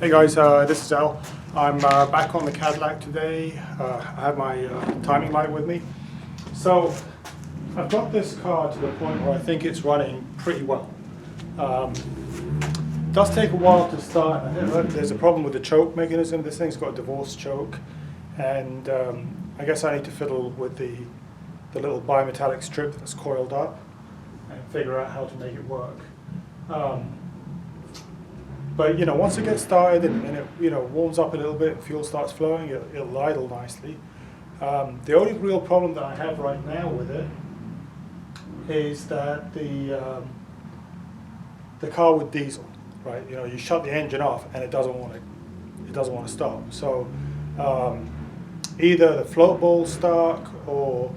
Hey guys, this is Al. I'm back on the Cadillac today. I have my timing light with me. So I've got this car to the point where I think it's running pretty well. It does take a while to start. There's a problem with the choke mechanism. This thing's got a divorce choke, and I guess I need to fiddle with the little bimetallic strip that's coiled up and figure out how to make it work. But once it gets started and it warms up a little bit, fuel starts flowing, it'll idle nicely. The only real problem that I have right now with it is that the car with diesel, right? You shut the engine off and it doesn't want to stop. So either the float ball's stuck or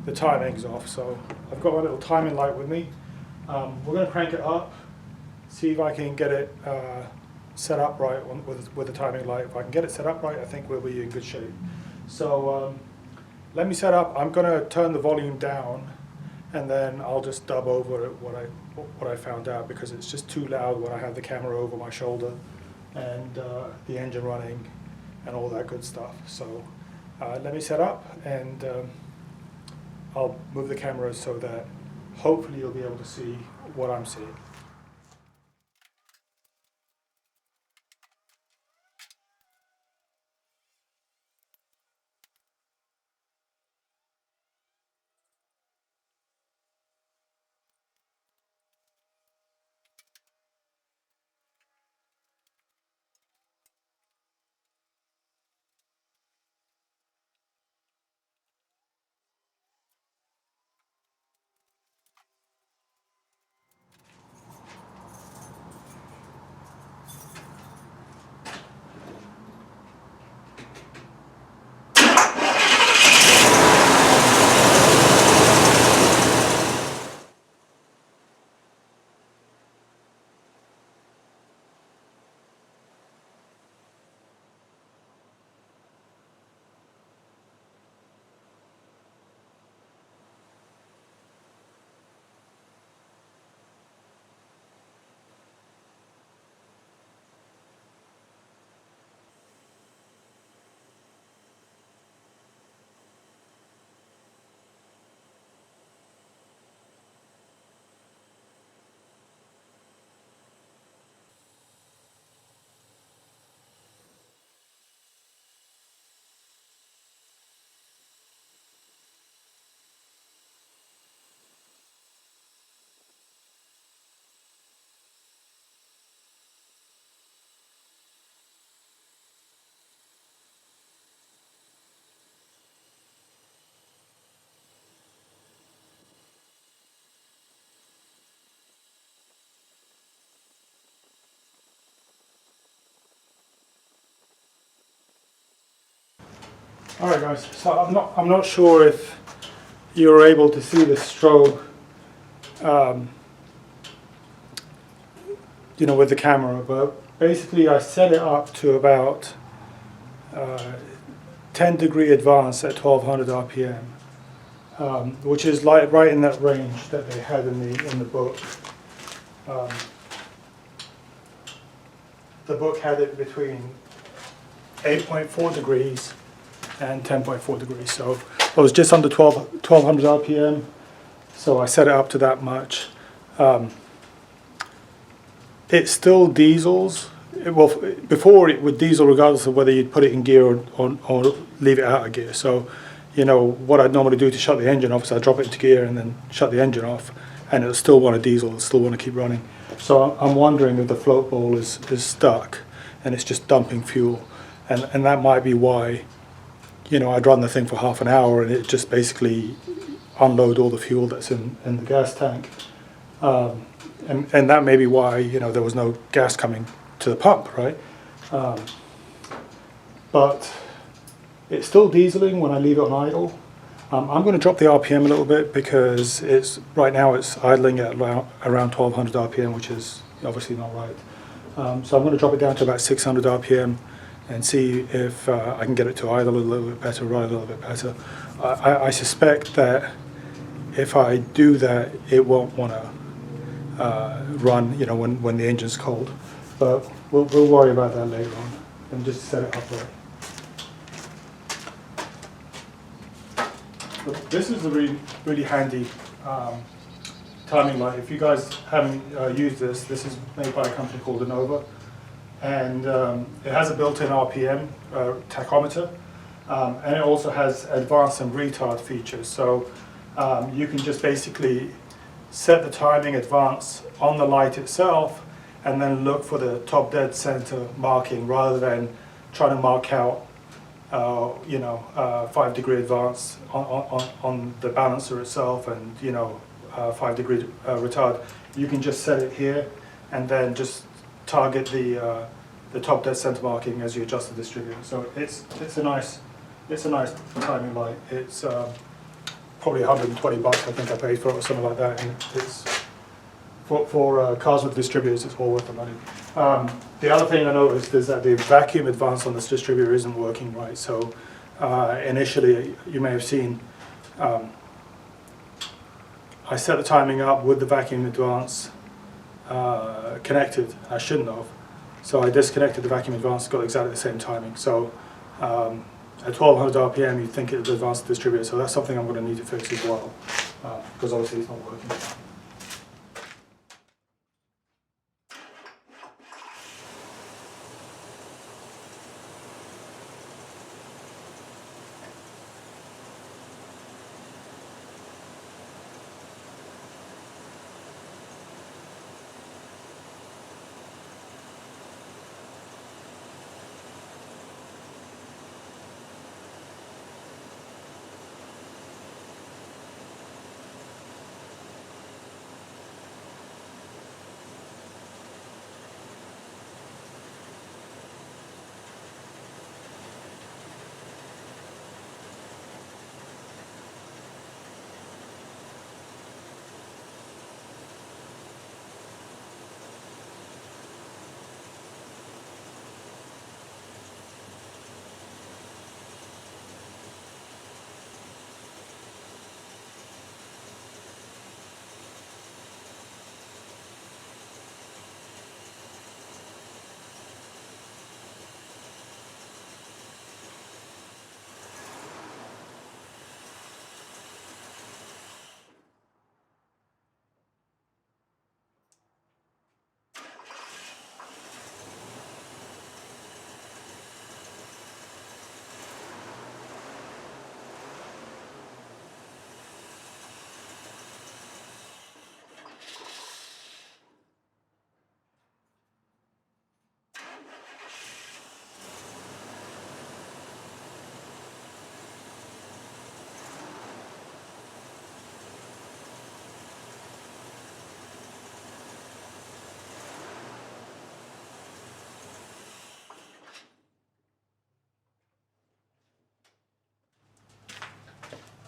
the timing's off. So I've got my little timing light with me. We're going to crank it up. See if I can get it set up right with the timing light. If I can get it set up right, I think we'll be in good shape. So let me set up. I'm going to turn the volume down, and then I'll just dub over what I found out, because it's just too loud when I have the camera over my shoulder and the engine running and all that good stuff. So let me set up, and I'll move the camera so that hopefully you'll be able to see what I'm seeing. All right, guys. So I'm not sure if you're able to see the strobe, with the camera, but basically I set it up to about 10-degree advance at 1200 RPM, which is like right in that range that they had in the book. The book had it between 8.4 degrees and 10.4 degrees. So I was just under 1200 RPM, so I set it up to that much. It still diesels. Before it would diesel regardless of whether you'd put it in gear or leave it out of gear. So, what I'd normally do to shut the engine off is I'd drop it into gear and then shut the engine off, and it'll still want to diesel, it'll still want to keep running. So I'm wondering if the float ball is stuck and it's just dumping fuel, and that might be why. I'd run the thing for half an hour and it just basically unload all the fuel that's in the gas tank. And that may be why, there was no gas coming to the pump, right? But it's still dieseling when I leave it on idle. I'm going to drop the RPM a little bit because right now it's idling at around 1200 RPM, which is obviously not right. So I'm going to drop it down to about 600 RPM. And see if I can get it to idle a little bit better, run a little bit better. I suspect that if I do that, it won't want to run, when the engine's cold. But we'll worry about that later on. And just set it up right. But this is a really handy timing light. If you guys haven't used this, this is made by a company called Innova, and it has a built-in RPM tachometer, and it also has advanced and retard features. So you can just basically set the timing advance on the light itself, and then look for the top dead center marking rather than trying to mark out 5-degree advance on the balancer itself and 5-degree retard. You can just set it here and then just target the top dead center marking as you adjust the distributor. So it's a nice timing light. It's probably 120 bucks I think I paid for it or something like that, and it's for cars with distributors, it's well worth the money. The other thing I noticed is that the vacuum advance on this distributor isn't working right. So initially, you may have seen, I set the timing up with the vacuum advance connected. I shouldn't have. So I disconnected the vacuum advance, got exactly the same timing. So at 1200 RPM, you'd think it would advance the distributor. So that's something I'm going to need to fix as well, because obviously it's not working.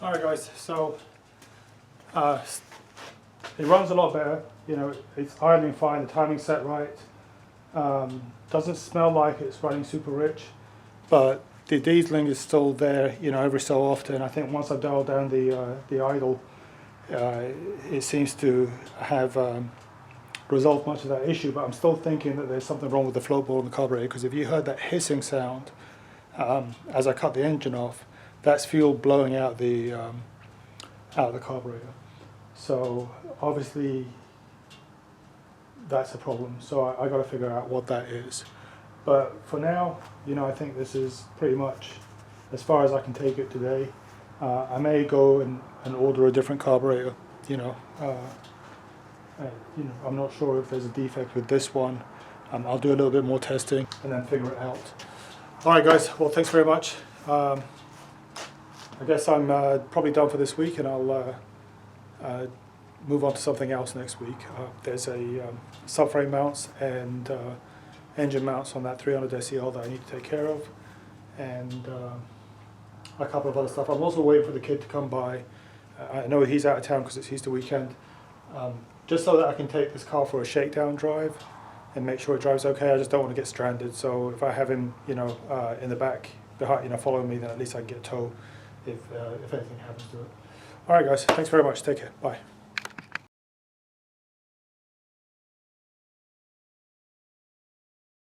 Alright guys, so it runs a lot better, it's idling fine, the timing's set right, doesn't smell like it's running super rich, but the dieseling is still there, every so often. I think once I've dialed down the idle, it seems to have resolved much of that issue, but I'm still thinking that there's something wrong with the float ball in the carburetor, because if you heard that hissing sound as I cut the engine off, that's fuel blowing out the carburetor. So obviously that's a problem. So I got to figure out what that is. But for now, I think this is pretty much as far as I can take it today. I may go and order a different carburetor. I'm not sure if there's a defect with this one. I'll do a little bit more testing and then figure it out. All right, guys. Well, thanks very much. I guess I'm probably done for this week, and I'll move on to something else next week. There's a subframe mounts and engine mounts on that 300 SEL that I need to take care of, and a couple of other stuff. I'm also waiting for the kid to come by. I know he's out of town because it's Easter weekend, just so that I can take this car for a shakedown drive and make sure it drives okay. I just don't want to get stranded, so if I have him in the back behind, following me, then at least I can get a tow if anything happens to it. Alright guys, thanks very much, take care, bye.